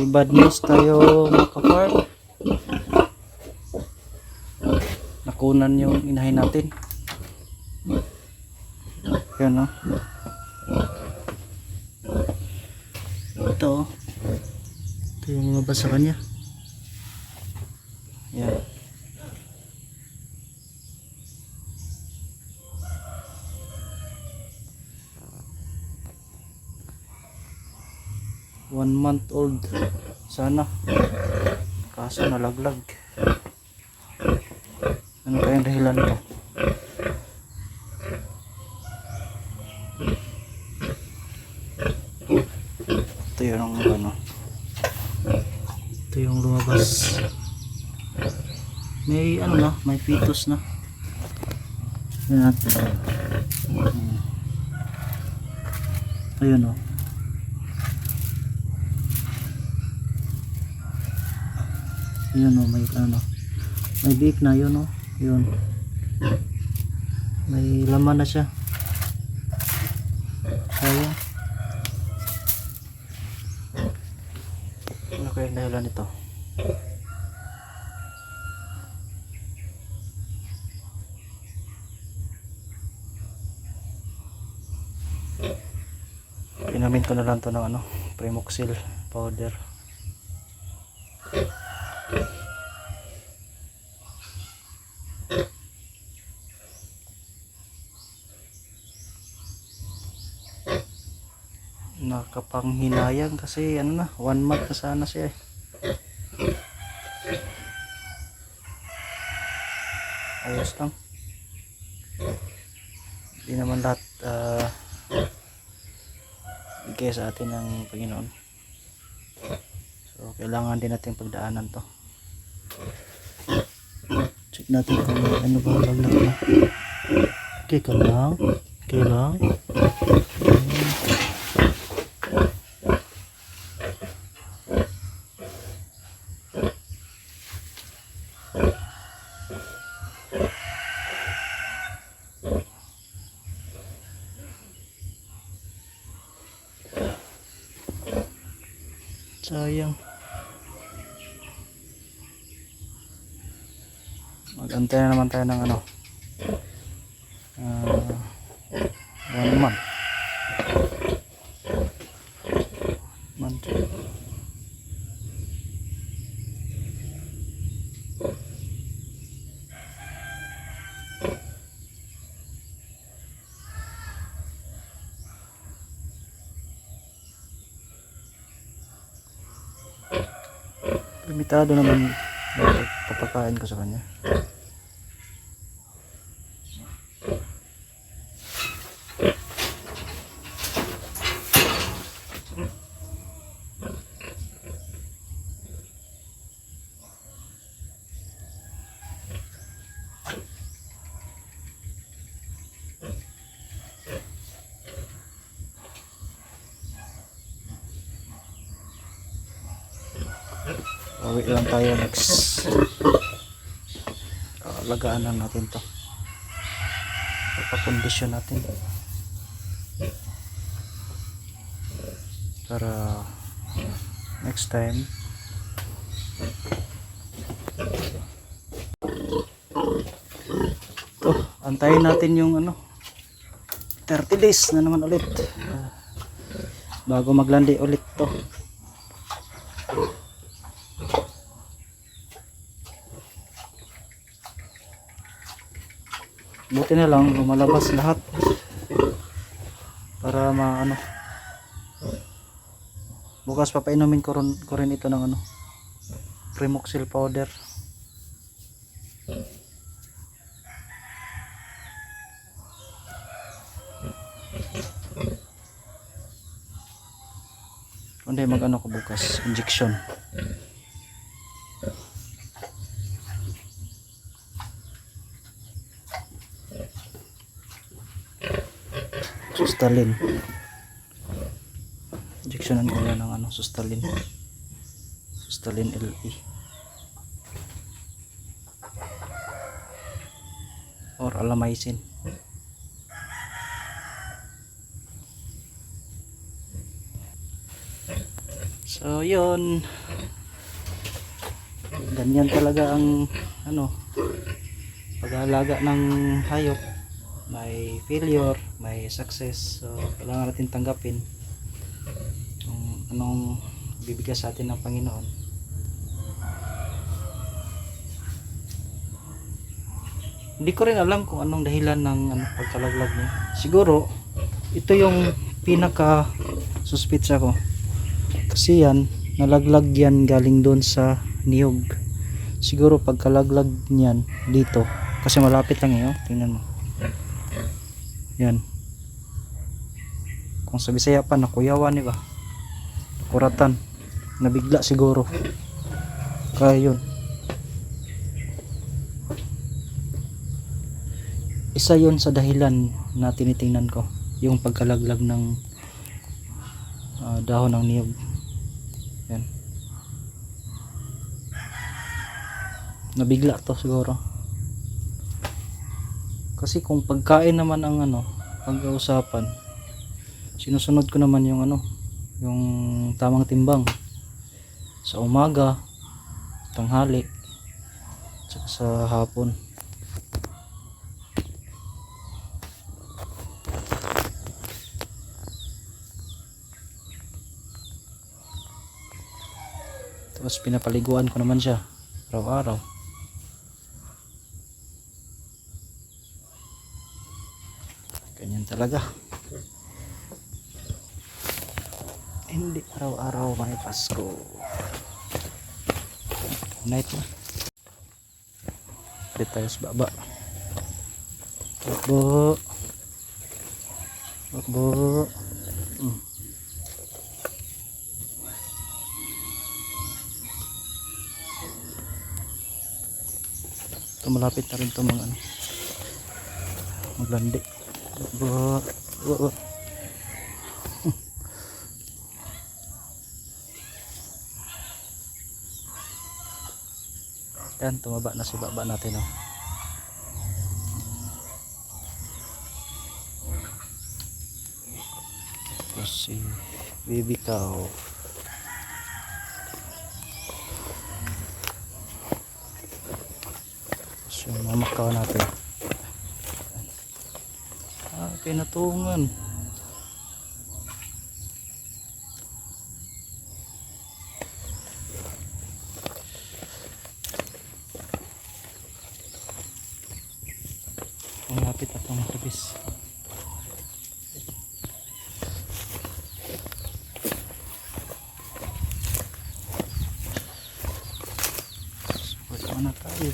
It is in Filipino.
may bad news tayo mga ka-farm. Nakunan yung inahin natin. Yan o. Ito. Ito yung mga basa kanya. Yan. One month old sana, kaso nalaglag. Ano kayang dahilan to? Ito yung ano, ito yung lumabas. May ano na, may fetus na. Yan. Ayun o. Yun o, may ano, may biik na yun o, yun, may laman na siya. Sayang. Ano kaya dahilan nito? Inamin ko na lang to ng ano, Primoxil powder. Nakapanghinayang kasi ano na, 1 month na sana siya eh. Ayos lang. Hindi naman lahat bigay sa atin ng Panginoon. So kailangan din natin pagdaanan to. Check natin kung ano ba laglag na. Okay ka lang. Okay lang. Sayang. Mag-antay na naman tayo ng ano, 1 month. Limitado naman papakain ko sa kanya. Uwi lang tayo next. Lagaan lang natin to, papakondisyon natin para next time to. Antayin natin yung ano, 30 days na naman ulit bago maglandi ulit to. Buti na lang lumalabas lahat para maano. Bukas papainumin ko rin ito ng ano, Primoxil powder. Kundi mag-ano ko bukas, injection. Sustalin. Injectionan ko yan ng ano, Sustalin. Sustalin LE. Or Alamycin. So yun, ganyan talaga ang ano, pag-aalaga ng hayop. May failure, may success. So kailangan natin tanggapin kung anong bibigay sa atin ng Panginoon. Hindi ko rin alam kung anong dahilan ng pagkalaglag niya. Siguro ito yung pinaka suspitsa ko, kasi yan nalaglag yan galing doon sa niyog. Siguro pagkalaglag niyan dito, kasi malapit lang yun, tingnan mo yan. Kung sa Bisaya pa, nakuyawan, diba, kuratan, nabigla siguro, kaya yun. Isa yun sa dahilan na tinitingnan ko, yung pagkalaglag ng dahon ng niyog. Yan, nabigla to siguro. Kasi kung pagkain naman ang pag-uusapan, sinusunod ko naman yung yung tamang timbang sa umaga, tanghali, at sa hapon. Tapos pinapaliguan ko naman siya araw-araw. Ganyan talaga, hindi araw-araw may Pasko. Night na, dito tayo sa baba. Bakbo, bakbo. Ito, malapit na rin ito mga maglandi. Bakbo. Yan, tumaba na si baba natin, oh. Tapos si baby cow. Tapos yung mama cow natin. Pinatungan. Malapit na itong habis. Support muna tayo.